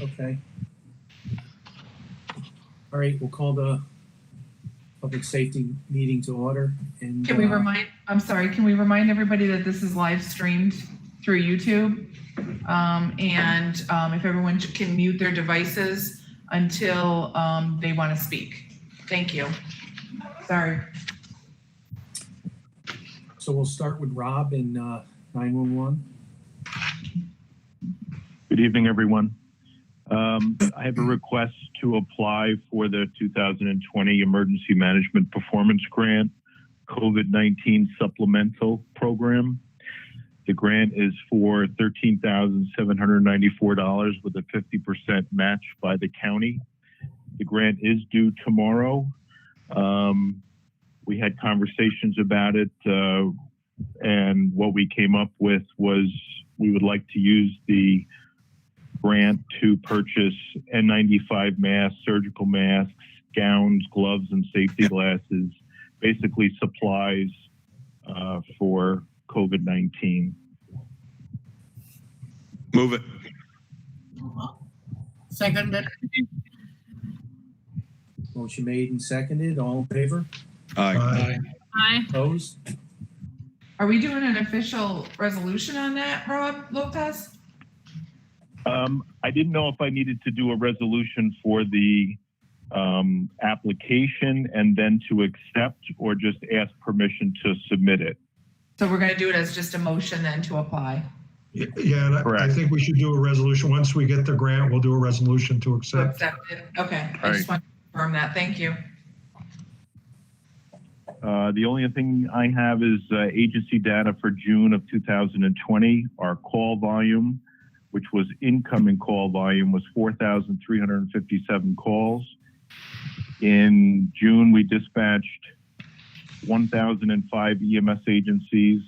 Okay. All right, we'll call the public safety meeting to order. And Can we remind everybody that this is live streamed through YouTube? If everyone can mute their devices until they want to speak. Thank you. Sorry. So we'll start with Rob in 911. Good evening, everyone. I have a request to apply for the 2020 Emergency Management Performance Grant COVID-19 Supplemental Program. The grant is for $13,794 with a 50% match by the county. The grant is due tomorrow. We had conversations about it, and what we came up with was we would like to use the grant to purchase N95 masks, surgical masks, gowns, gloves, and safety glasses, basically supplies for COVID-19. Move it. Seconded. Motion made and seconded. All in favor? Aye. Aye. Opposed? Are we doing an official resolution on that, Rob Lopez? I didn't know if I needed to do a resolution for the application and then to accept, or just ask permission to submit it. So we're going to do it as just a motion then to apply. Yeah, and I Correct. think we should do a resolution. Once we get the grant, we'll do a resolution to To accept. accept it. Okay. I All just want to confirm that. Thank you. The only thing I have is agency data for June of 2020. Our call volume, which was incoming call volume, was 4,357 calls. In June, we dispatched 1,005 EMS agencies,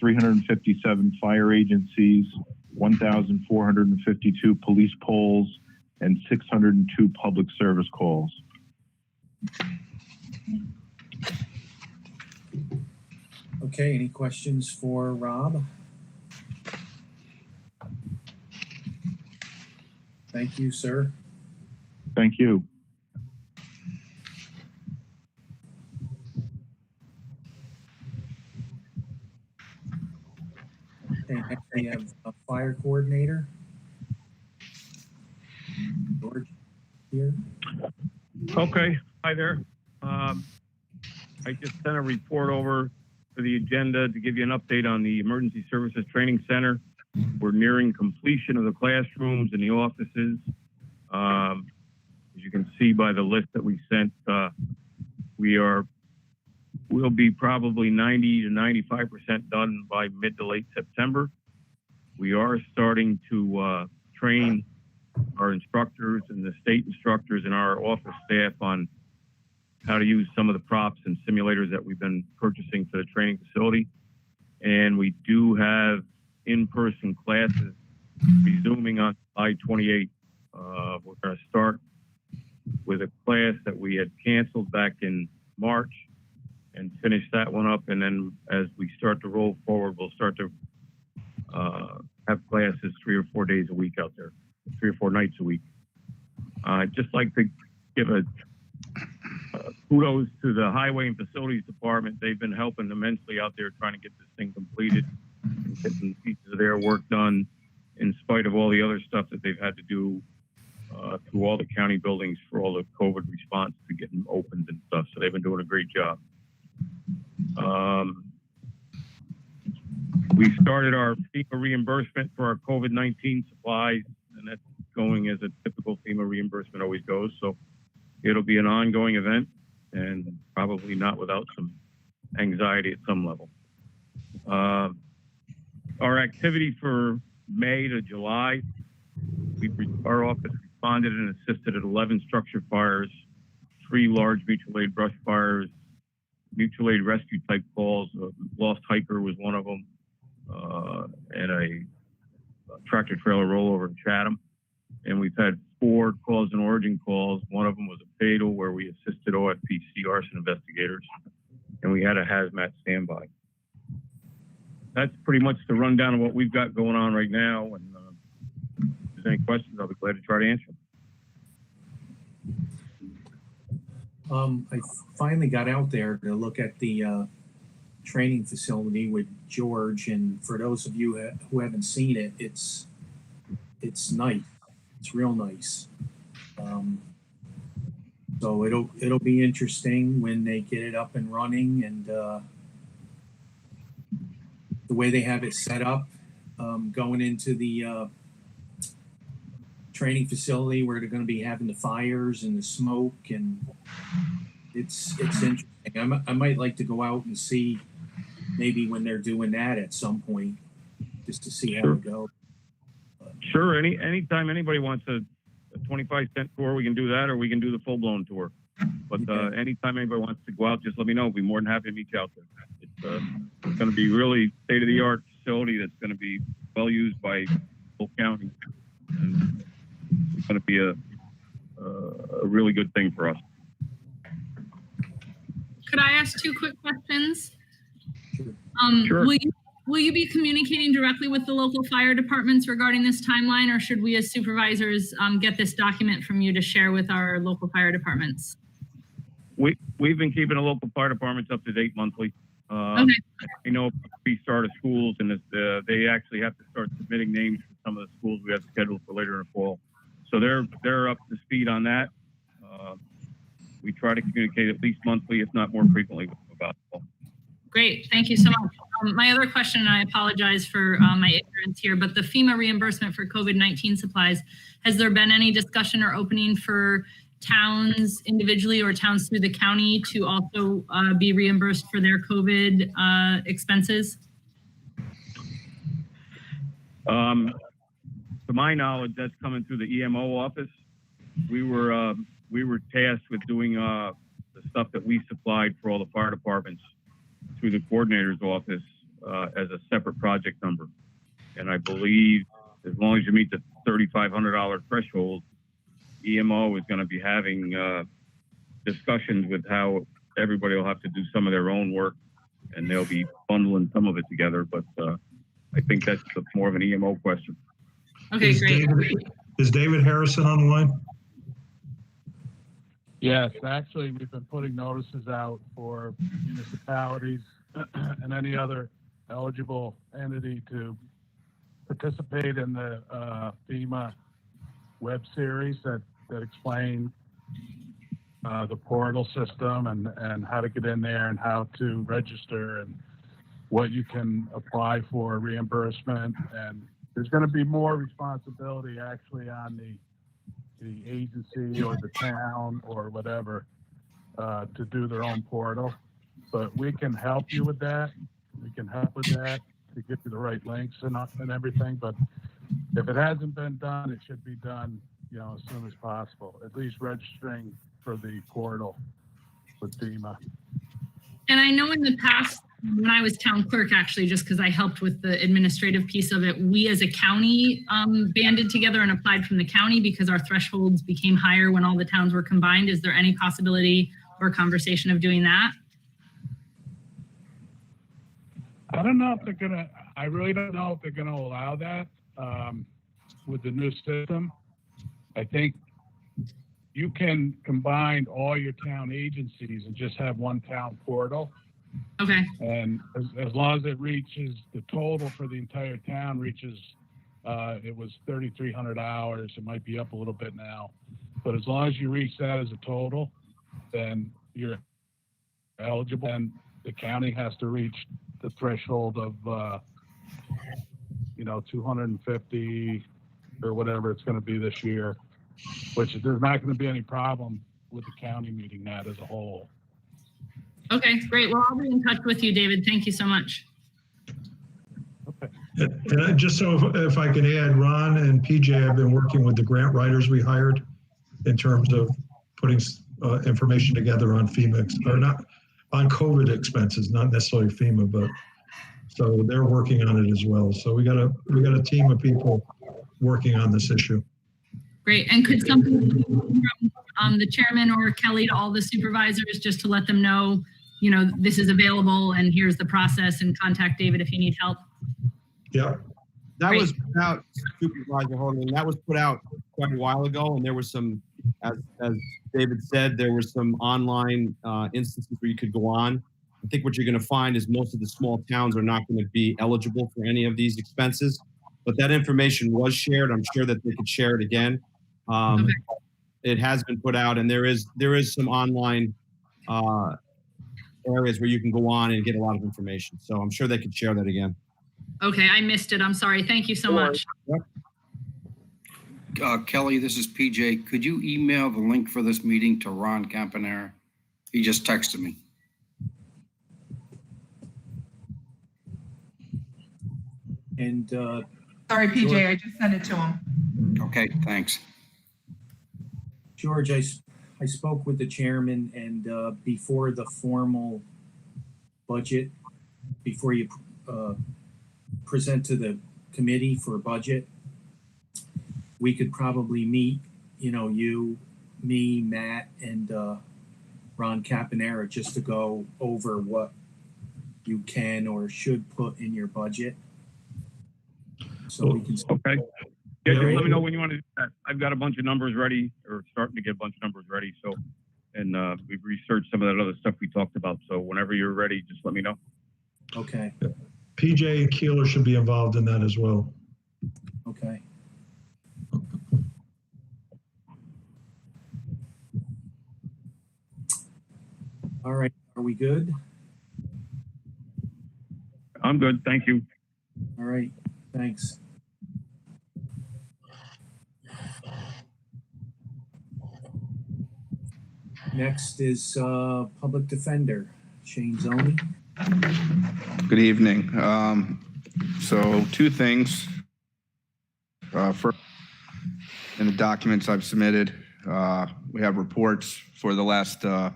357 fire agencies, 1,452 police polls, and 602 public service calls. Okay, any questions for Rob? Thank you, sir. Thank you. Okay, next we have a fire coordinator. George here. Okay, hi there. I just sent a report over for the agenda to give you an update on the Emergency Services Training Center. We're nearing completion of the classrooms and the offices. As you can see by the list that we sent, we'll be probably 90 to 95% done by mid to late September. We are starting to train our instructors and the state instructors and our office staff on how to use some of the props and simulators that we've been purchasing for the training facility. And we do have in-person classes resuming on July 28th. We're going to start with a class that we had canceled back in March and finish that one up. And then as we start to roll forward, we'll start to have classes 3 or 4 days a week out there, 3 or 4 nights a week. I'd just like to give a kudos to the Highway and Facilities Department. They've been helping immensely out there trying to get this thing completed and getting pieces of their work done in spite of all the other stuff that they've had to do through all the county buildings for all the COVID response to get them opened and stuff. So they've been doing a great job. We started our FEMA reimbursement for our COVID-19 supplies, and that's going as a typical FEMA reimbursement always goes. So it'll be an ongoing event and probably not without some anxiety at some level. Our activity for May to July, our office responded and assisted at 11 structure fires, 3 large mutual aid brush fires, mutual aid rescue type calls. A lost hiker was one of them, and a tractor trailer rollover in Chatham. And we've had 4 cause and origin calls. One of them was a fatal where we assisted OFPC arson investigators, and we had a hazmat standby. That's pretty much the rundown of what we've got going on right now. And does any questions, I'll be glad to try to answer them. I finally got out there to look at the training facility with George, and for those of you who haven't seen it, it's nice. It's real nice. So it'll be interesting when they get it up and running, and the way they have it set up, going into the training facility where they're going to be having the fires and the smoke, and it's interesting. I might like to go out and see maybe when they're doing that at some point, just to see how it goes. Sure. Anytime anybody wants a 25-cent tour, we can do that, or we can do the full-blown tour. But anytime anybody wants to go out, just let me know. I'll be more than happy to meet you out there. It's going to be really state-of-the-art facility that's going to be well used by whole county. And it's going to be a really good thing for us. Could I ask 2 quick questions? Sure. Will you be communicating directly with the local fire departments regarding this timeline, or should we as supervisors get this document from you to share with our local fire departments? We've been keeping the local fire departments up to date monthly. Okay. You know, we started schools, and they actually have to start submitting names for some of the schools we have scheduled for later in the fall. So they're up to speed on that. We try to communicate at least monthly, if not more frequently, about it. Great, thank you so much. My other question, and I apologize for my ignorance here, but the FEMA reimbursement for COVID-19 supplies, has there been any discussion or opening for towns individually or towns through the county to also be reimbursed for their COVID expenses? To my knowledge, that's coming through the EMO office. We were tasked with doing the stuff that we supplied for all the fire departments through the coordinator's office as a separate project number. And I believe as long as you meet the $3,500 threshold, EMO is going to be having discussions with how everybody will have to do some of their own work, and they'll be bundling some of it together. But I think that's more of an EMO question. Okay, great. Is David Harrison on the line? Yes, actually, we've been putting notices out for municipalities and any other eligible entity to participate in the FEMA web series that explain the portal system and how to get in there and how to register and what you can apply for reimbursement. And there's going to be more responsibility actually on the agency or the town or whatever to do their own portal. But we can help you with that. We can help with that to get you the right links and everything. But if it hasn't been done, it should be done, as soon as possible. At least registering for the portal with FEMA. And I know in the past, when I was town clerk, actually, just because I helped with the administrative piece of it, we as a county banded together and applied from the county because our thresholds became higher when all the towns were combined. Is there any possibility or conversation of doing that? I don't know if I really don't know if they're going to allow that with the new system. I think you can combine all your town agencies and just have one town portal. Okay. And as long as it reaches the total for the entire town reaches, it was 3,300 hours. It might be up a little bit now, but as long as you reach that as a total, then you're eligible. And the county has to reach the threshold of, 250 or whatever it's going to be this year, which there's not going to be any problem with the county meeting that as a whole. Okay, great. Well, I'll be in touch with you, David. Thank you so much. Okay. And just so if I can add, Ron and PJ have been working with the grant writers we hired in terms of putting information together on FEMA, or not on COVID expenses, not necessarily FEMA, but so they're working on it as well. So we got a team of people working on this issue. Great. And could something from the chairman or Kelly to all the supervisors just to let them know, this is available and here's the process, and contact David if you need help? Yeah. That Great. was put out, Supervisor Hogan, that was put out quite a while ago, and there was some, as David said, there were some online instances where you could go on. I think what you're going to find is most of the small towns are not going to be eligible for any of these expenses, but that information was shared. I'm sure that they could share it again. Okay. It has been put out, and there is some online areas where you can go on and get a lot of information. So I'm sure they could share that again. Okay, I missed it. I'm sorry. Thank you so much. Kelly, this is PJ. Could you email the link for this meeting to Ron Campanera? He just texted me. And Sorry, PJ, I just sent it to him. Okay, thanks. George, I spoke with the chairman, and before the formal budget, before you present to the committee for budget, we could probably meet, you, me, Matt, and Ron Campanera, just to go over what you can or should put in your budget. So we can. Okay. Yeah, just Yeah. let me know when you want to do that. I've got a bunch of numbers ready, or starting to get a bunch of numbers ready. So, and we've researched some of that other stuff we talked about. So whenever you're ready, just let me know. Okay. PJ and Keeler should be involved in that as well. Okay. All right. Are we good? I'm good. Thank you. All right. Thanks. Next is Public Defender, Shane Zoney. Good evening. So two things. First, in the documents I've submitted, we have reports for the last, I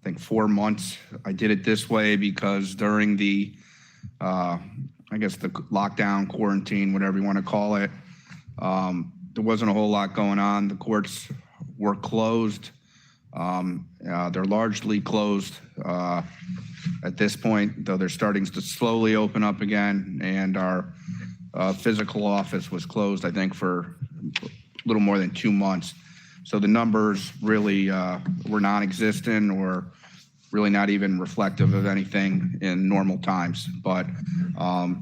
think 4 months. I did it this way because during the, I guess the lockdown, quarantine, whatever you want to call it, there wasn't a whole lot going on. The courts were closed. They're largely closed at this point, though they're starting to slowly open up again. And our physical office was closed, I think, for a little more than 2 months. So the numbers really were non-existent or really not even reflective of anything in normal times. But now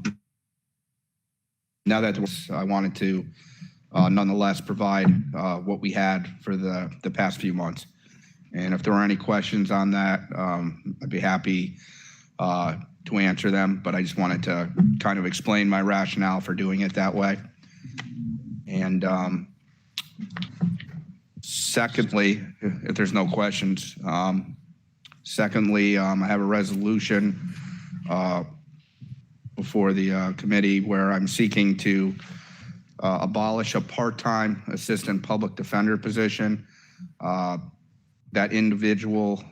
that I wanted to nonetheless provide what we had for the past few months. And if there are any questions on that, I'd be happy to answer them, but I just wanted to kind of explain my rationale for doing it that way. And secondly, if there's no questions, I have a resolution before the committee where I'm seeking to abolish a part-time assistant public defender position. That individual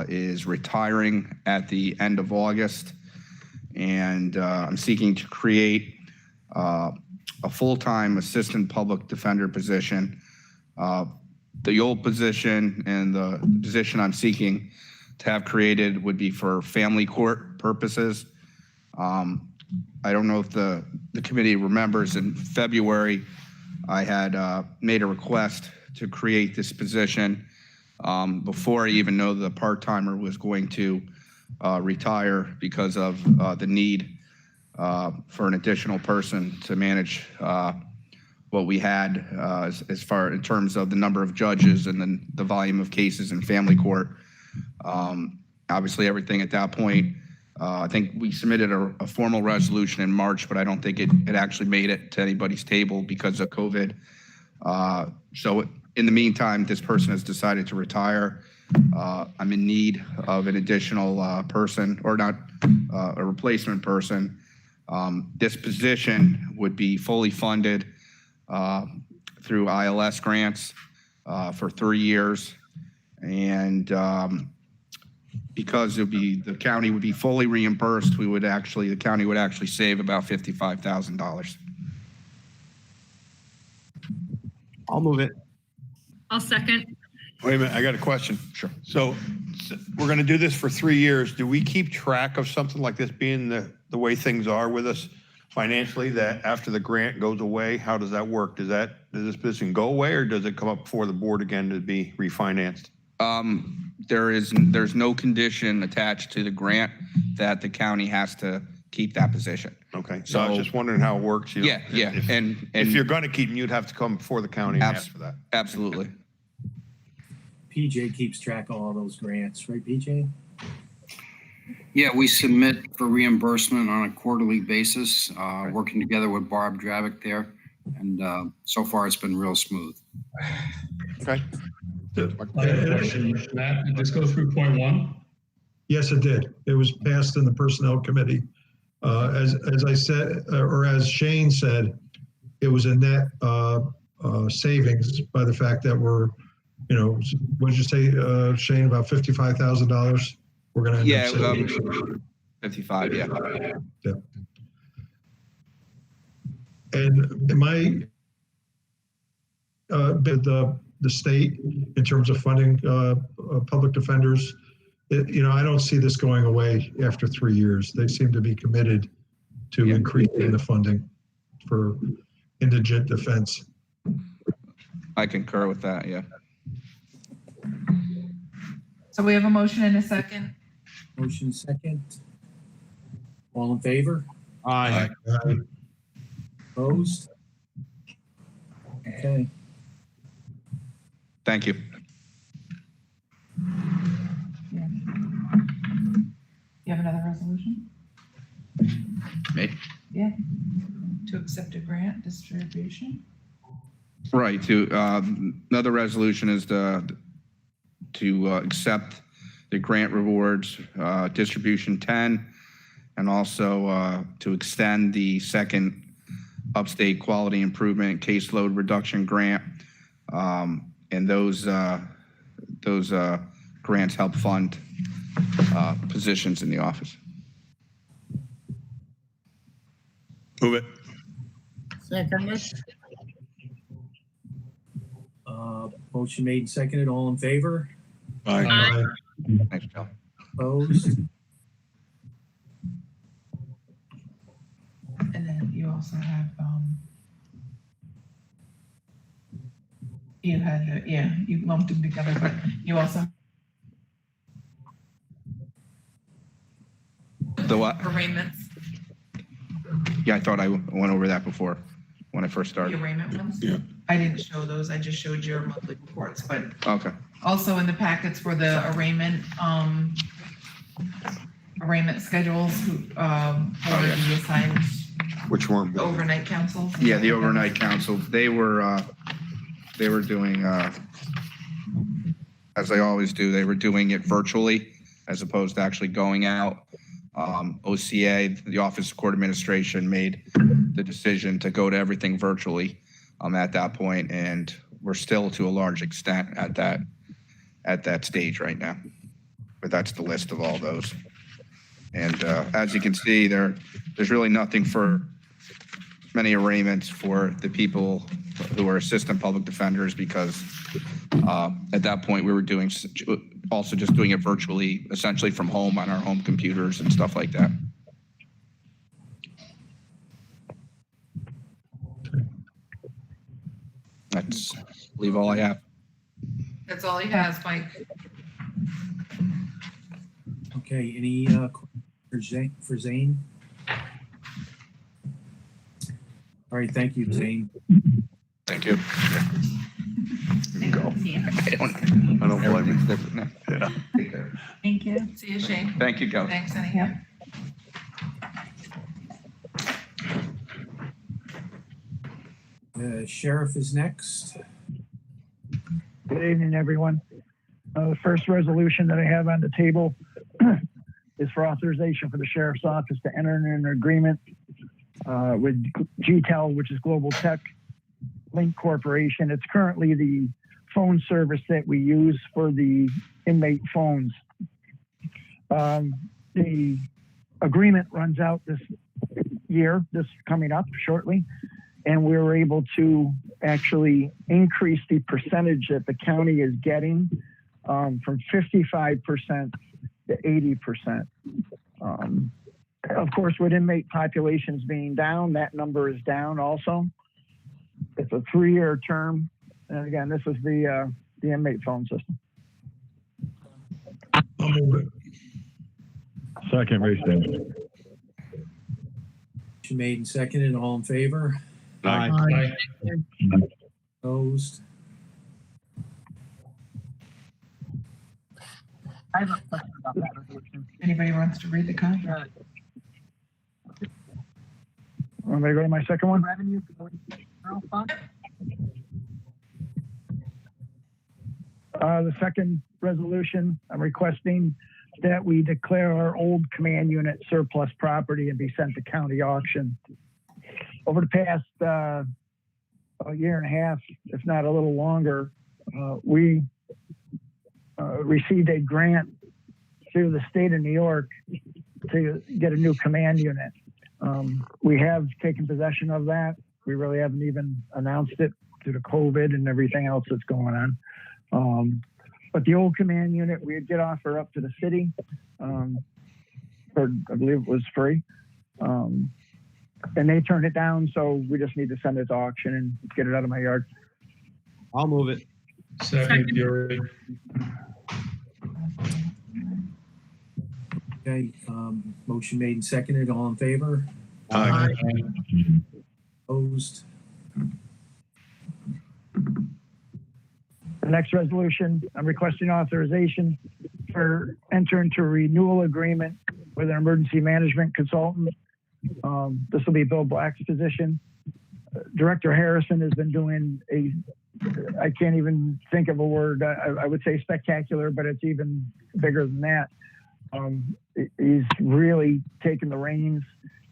is retiring at the end of August, and I'm seeking to create a full-time assistant public defender position. The old position and the position I'm seeking to have created would be for family court purposes. I don't know if the committee remembers, in February, I had made a request to create this position before I even know the part-timer was going to retire because of the need for an additional person to manage what we had as far in terms of the number of judges and then the volume of cases in family court. Obviously, everything at that point, I think we submitted a formal resolution in March, but I don't think it actually made it to anybody's table because of COVID. So in the meantime, this person has decided to retire. I'm in need of an additional person, or not a replacement person. This position would be fully funded through ILS grants for 3 years. And because the county would be fully reimbursed, the county would actually save about $55,000. I'll move it. I'll second. Wait a minute, I got a question. Sure. So we're going to do this for 3 years. Do we keep track of something like this being the way things are with us? financially that after the grant goes away, how does that work? Does this position go away or does it come up before the board again to be refinanced? There's no condition attached to the grant that the county has to keep that position. Okay, so I was just wondering how it works. You know, Yeah. If you're going to keep them, you'd have to come before the county and ask for that. Absolutely. PJ keeps track of all those grants, right, PJ? Yeah, we submit for reimbursement on a quarterly basis, working together with Barb Dravick there. And so far, it's been real smooth. Okay. Matt, did this go through point one? Yes, it did. It was passed in the Personnel Committee. As I said, or as Shane said, it was a net savings by the fact that we're, what did you say, Shane, about $55,000? We're going to Yeah, end up saving. 55, yeah. Yeah. And am I, the state in terms of funding public defenders, I don't see this going away after 3 years. They seem to be committed to increasing the funding for indigent defense. I concur with that, yeah. So we have a motion and a second. Motion second. All in favor? Aye. Opposed? Okay. Thank you. You have another resolution? Me? Yeah. To accept a grant distribution? Right. Another resolution is to accept the grant rewards distribution 10, and also to extend the second upstate quality improvement caseload reduction grant. And those grants help fund positions in the office. Move it. Motion made and seconded. All in favor? Aye. Thanks, Joe. Opposed? And then you also have, you had, you lumped them together, but you also The what? arraignments, Yeah, I thought I went over that before when I first the started. arraignment ones. Yeah. I didn't show those, I just showed your monthly reports, but Okay. also in the packets were the arraignment schedules, for the assigned Which one? overnight councils. Yeah, the overnight council, they were doing, as they always do, they were doing it virtually as opposed to actually going out. OCA, the Office of Court Administration, made the decision to go to everything virtually at that point, and we're still to a large extent at that stage right now. But that's the list of all those. And as you can see, there's really nothing for many arraignments for the people who are assistant public defenders, because at that point we were also just doing it virtually, essentially from home on our home computers and stuff like that. That's, I believe, all I have. That's all he has, Mike. Okay, any questions for Zane? All right, thank you, Zane. Thank you. Go. I don't blame you. Yeah. Thank you. See you, Shane. Thank you, Kelly. Thanks, anyhow. Sheriff is next. Good evening, everyone. The first resolution that I have on the table is for authorization for the Sheriff's Office to enter an agreement with GTEL, which is Global Tech Link Corporation. It's currently the phone service that we use for the inmate phones. The agreement runs out this coming up shortly, and we were able to actually increase the percentage that the county is getting from 55% to 80%. Of course, with inmate populations being down, that number is down also. It's a 3-year term. And again, this is the inmate phone system. I'll move it. Second, Race. Motion made and seconded. All in favor? Aye. Opposed? I have a question about that resolution. Anybody wants to read the contract? Want me to go to my second one? Revenue. The second resolution, I'm requesting that we declare our old command unit surplus property and be sent to county auction. Over the past a year and a half, if not a little longer, we received a grant through the state of New York to get a new command unit. We have taken possession of that. We really haven't even announced it due to COVID and everything else that's going on. But the old command unit, we did offer up to the city, for, I believe it was free. And they turned it down, so we just need to send it to auction and get it out of my yard. I'll move it. Second, Fury. Okay, motion made and seconded. All in favor? Aye. Opposed? The next resolution, I'm requesting authorization for enter into a renewal agreement with an emergency management consultant. This will be Bill Black's position. Director Harrison has been doing I can't even think of a word. I would say spectacular, but it's even bigger than that. He's really taken the reins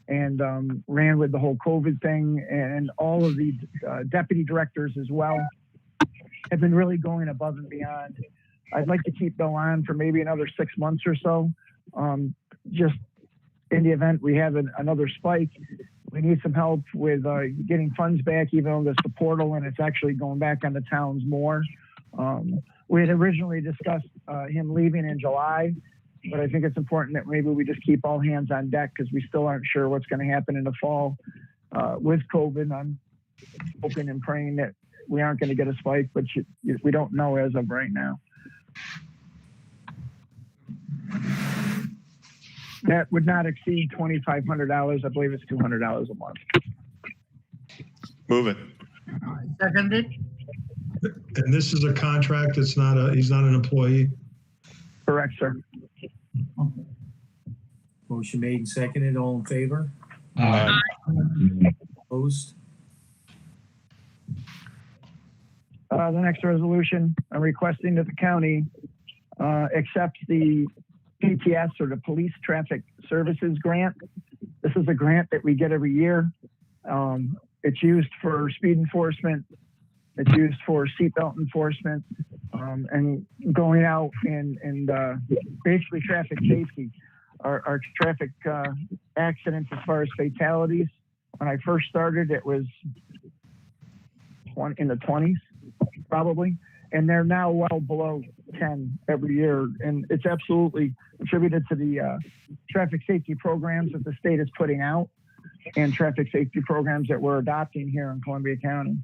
and ran with the whole COVID thing, and all of the deputy directors as well have been really going above and beyond. I'd like to keep Bill on for maybe another 6 months or so. Just in the event we have another spike, we need some help with getting funds back, even though there's the portal and it's actually going back on the towns more. We had originally discussed him leaving in July, but I think it's important that maybe we just keep all hands on deck because we still aren't sure what's going to happen in the fall with COVID. I'm hoping and praying that we aren't going to get a spike, but we don't know as of right now. That would not exceed $2,500. I believe it's $200 a month. Move it. Seconded. And this is a contract. It's not he's not an employee. Correct, sir. Motion made and seconded. All in favor? Aye. Opposed? The next resolution, I'm requesting that the county accept the PTS, or the Police Traffic Services Grant. This is a grant that we get every year. It's used for speed enforcement. It's used for seatbelt enforcement, and going out and basically traffic safety. Our traffic accidents as far as fatalities, when I first started, it was in the 20s, probably. And they're now well below 10 every year. And it's absolutely attributed to the traffic safety programs that the state is putting out and traffic safety programs that we're adopting here in Columbia County.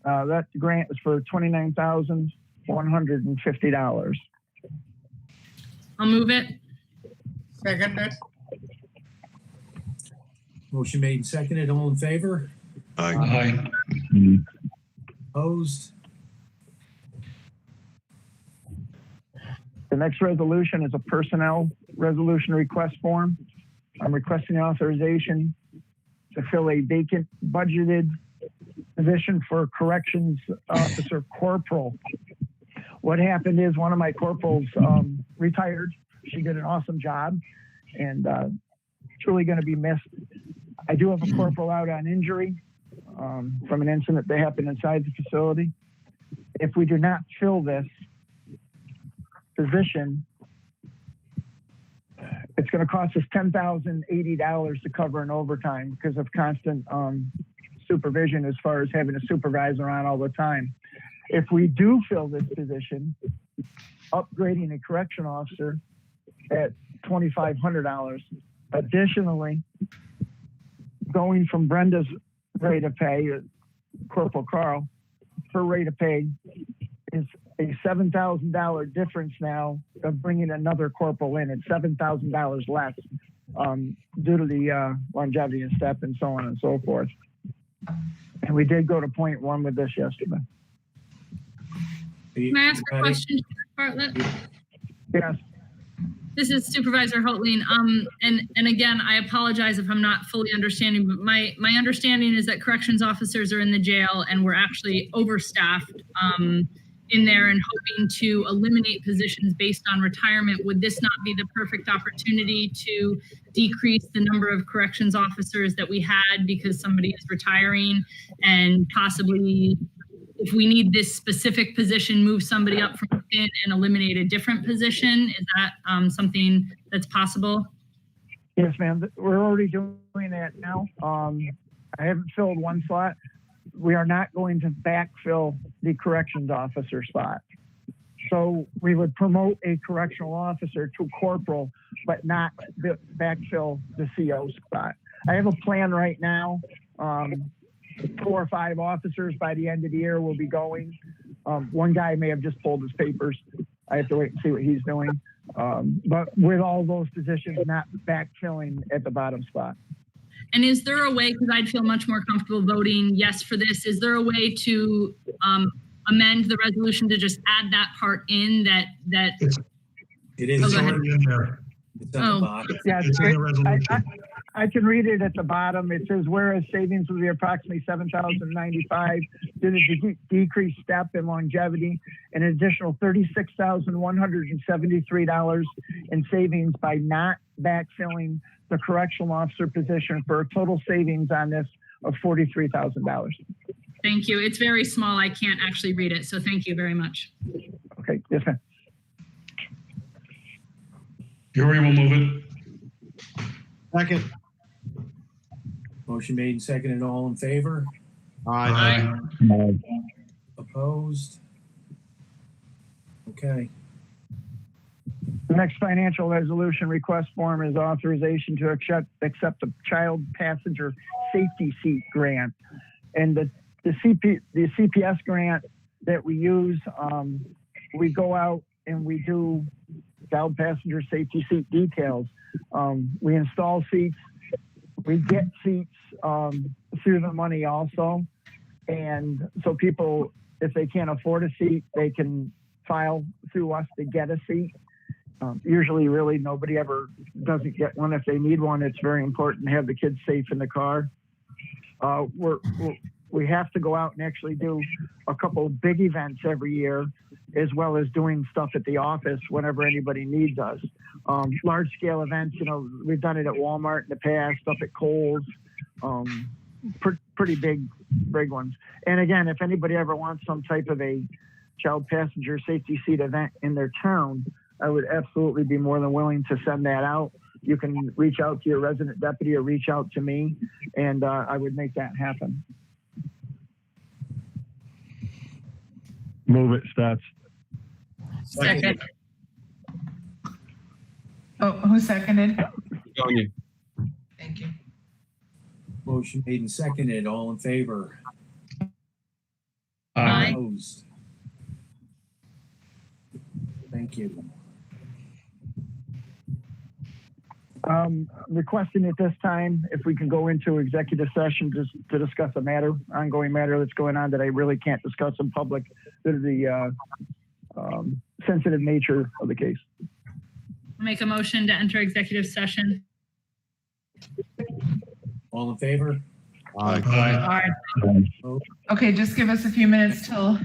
That grant is for $29,150. I'll move it. Seconded. Motion made and seconded. All in favor? Aye. Opposed? The next resolution is a personnel resolution request form. I'm requesting authorization to fill a vacant budgeted position for corrections officer corporal. What happened is one of my corporals retired. She did an awesome job and truly going to be missed. I do have a corporal out on injury from an incident that happened inside the facility. If we do not fill this position, it's going to cost us $10,080 to cover an overtime because of constant supervision as far as having a supervisor on all the time. If we do fill this position, upgrading a correction officer at $2,500, Additionally, going from Brenda's rate of pay, Corporal Carl, her rate of pay is a $7,000 difference now of bringing another corporal in. It's $7,000 less due to the longevity and step and so on and so forth. And we did go to point one with this yesterday. May I ask a question, Bartlett? Yes. This is Supervisor Holtling. And again, I apologize if I'm not fully understanding, but my understanding is that corrections officers are in the jail and we're actually overstaffed in there and hoping to eliminate positions based on retirement. Would this not be the perfect opportunity to decrease the number of corrections officers that we had because somebody is retiring, and possibly, if we need this specific position, move somebody up from within and eliminate a different position? Is that something that's possible? Yes, ma'am. We're already doing that now. I haven't filled one slot. We are not going to backfill the corrections officer spot. So we would promote a correctional officer to corporal, but not backfill the CO spot. I have a plan right now. 4 or 5 officers by the end of the year will be going. One guy may have just pulled his papers. I have to wait and see what he's doing. But with all those positions, not backfilling at the bottom spot. And is there a way, because I'd feel much more comfortable voting yes for this, is there a way to amend the resolution to just add that part in that? It is. It's already in there. It's on the bottom. Yes, It's in the resolution. I can read it at the bottom. It says, whereas savings will be approximately $7,095 due to the decreased step and longevity, an additional $36,173 in savings by not backfilling the correctional officer position, for a total savings on this of $43,000. Thank you. It's very small. I can't actually read it. So thank you very much. Okay, yes, ma'am. Fury will move it. Second. Motion made and seconded. All in favor? Aye. Opposed? Okay. The next financial resolution request form is authorization to accept a child passenger safety seat grant. And the CPS grant that we use, we go out and we do child passenger safety seat details. We install seats, we get seats through the money also. And so people, if they can't afford a seat, they can file through us to get a seat. Usually really nobody ever doesn't get one. If they need one, it's very important to have the kids safe in the car. We have to go out and actually do a couple of big events every year, as well as doing stuff at the office whenever anybody needs us. Large scale events, we've done it at Walmart in the past, up at Kohl's, pretty big ones. And again, if anybody ever wants some type of a child passenger safety seat event in their town, I would absolutely be more than willing to send that out. You can reach out to your resident deputy or reach out to me, and I would make that happen. Move it, Stats. Second. Oh, who seconded? Thank you. Motion made and seconded. All in favor? Aye. Opposed? Thank you. Requesting at this time if we can go into executive session just to discuss a ongoing matter that's going on that I really can't discuss in public due to the sensitive nature of the case. Make a motion to enter executive session. All in favor? Aye. All right. Okay, just give us a few minutes till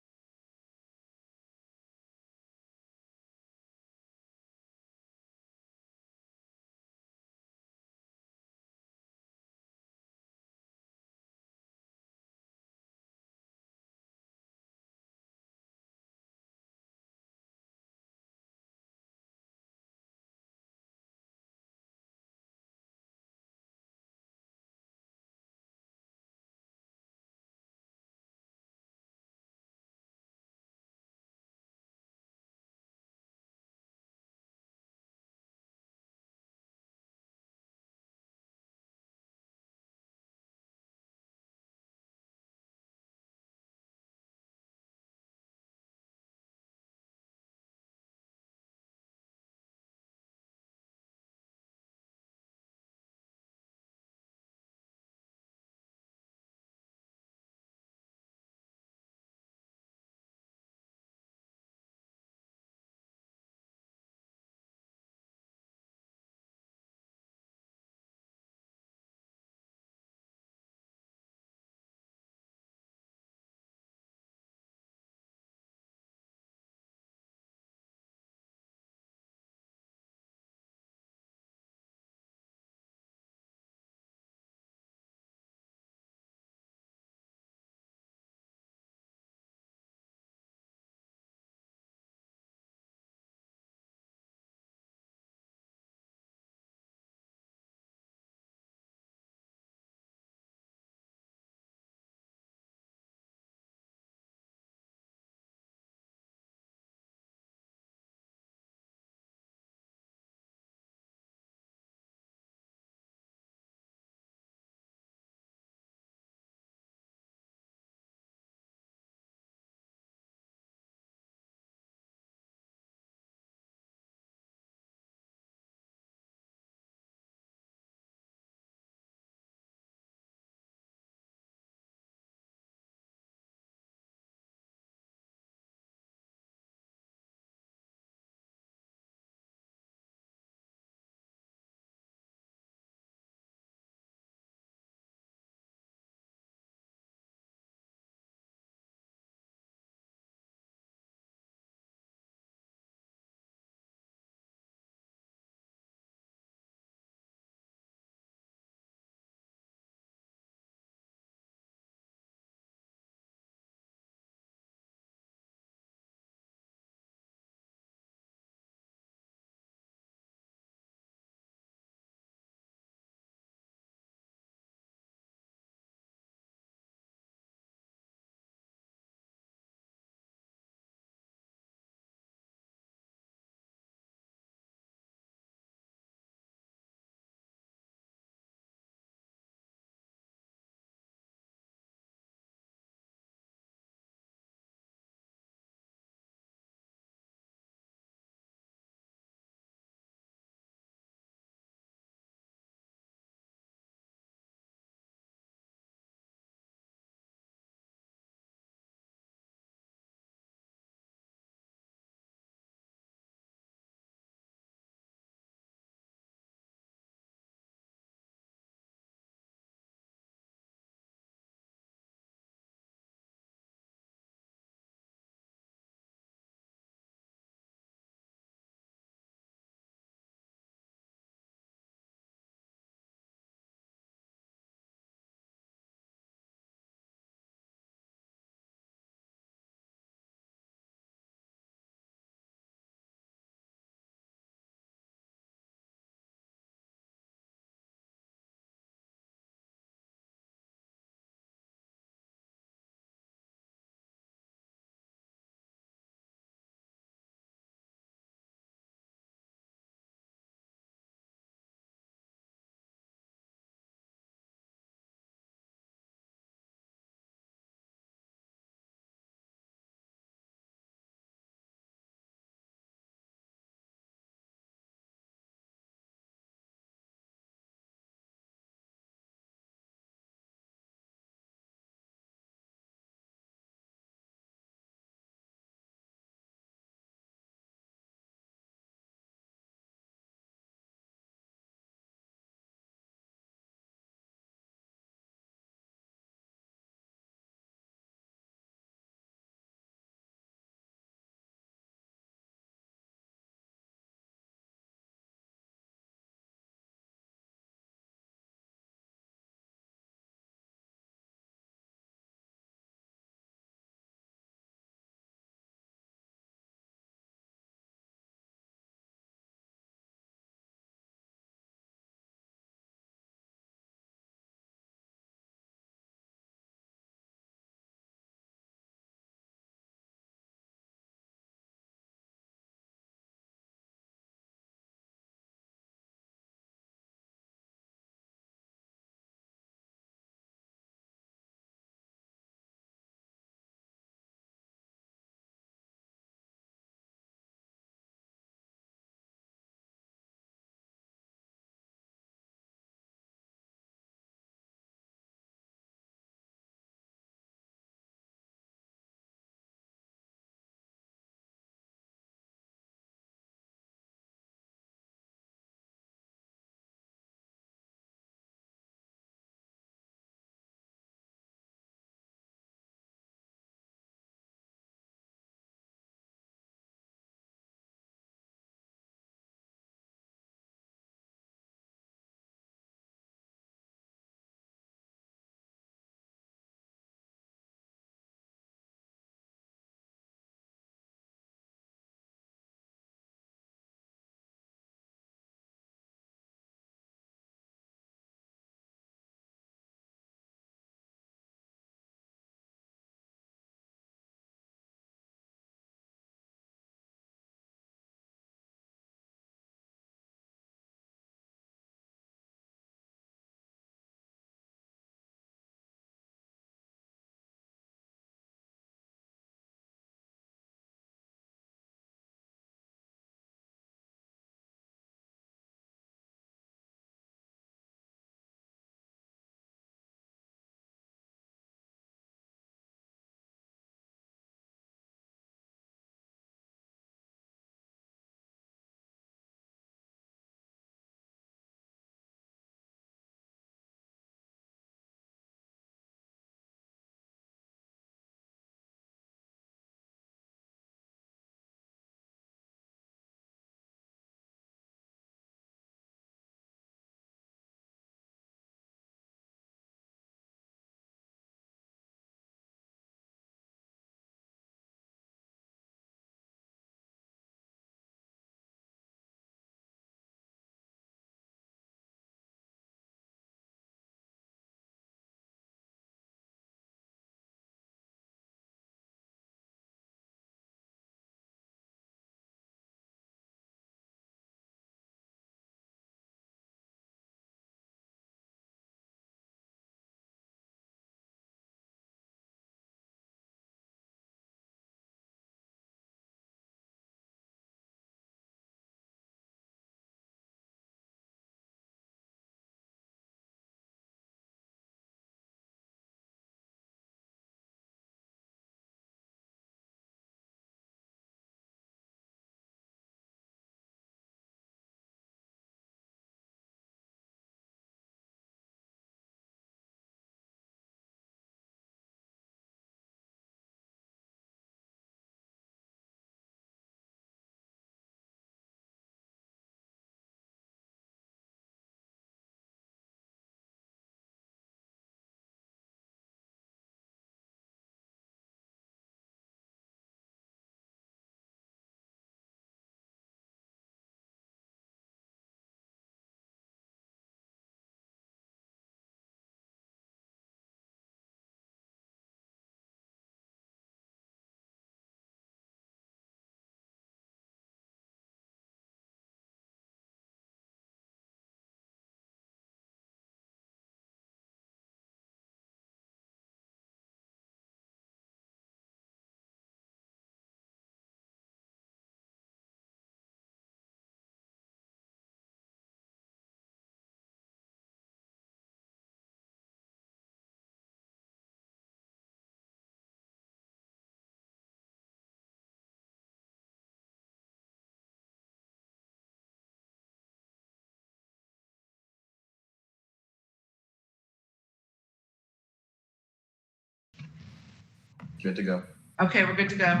Good to go. Okay, we're good to go.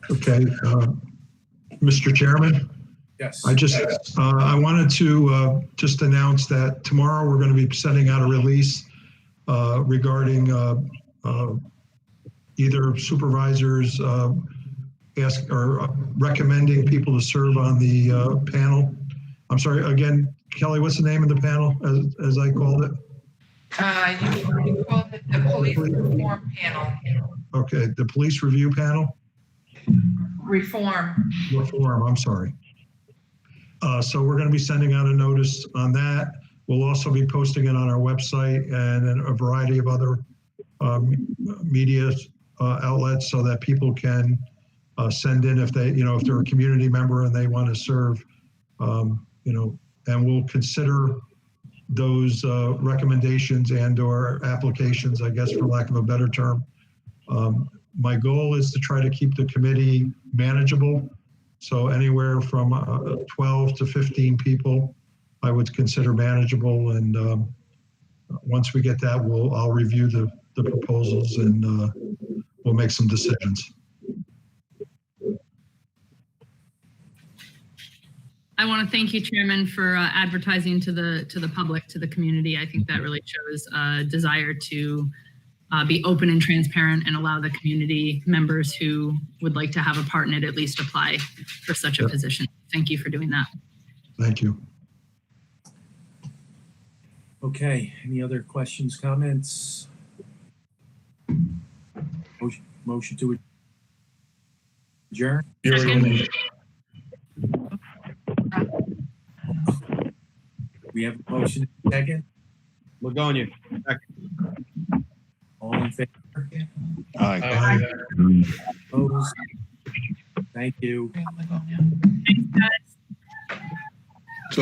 Okay, Mr. Chairman, Yes. I wanted to just announce that tomorrow we're going to be sending out a release regarding either supervisors recommending people to serve on the panel. I'm sorry, again, Kelly, what's the name of the panel as I called it? You called it the police reform panel. Okay, the police review panel? Reform. Reform, I'm sorry. So we're going to be sending out a notice on that. We'll also be posting it on our website and in a variety of other media outlets so that people can send in if they're a community member and they want to serve, and we'll consider those recommendations and or applications, I guess, for lack of a better term. My goal is to try to keep the committee manageable. So anywhere from 12 to 15 people, I would consider manageable. And once we get that, I'll review the proposals and we'll make some decisions. I want to thank you, Chairman, for advertising to the public, to the community. I think that really shows a desire to be open and transparent and allow the community members who would like to have a part in it at least apply for such a position. Thank you for doing that. Thank you. Okay, any other questions, comments? Motion to adjourn? Second. We have a motion and a second. Ligonia. All in favor? Aye. Opposed? Thank you. Ligonia.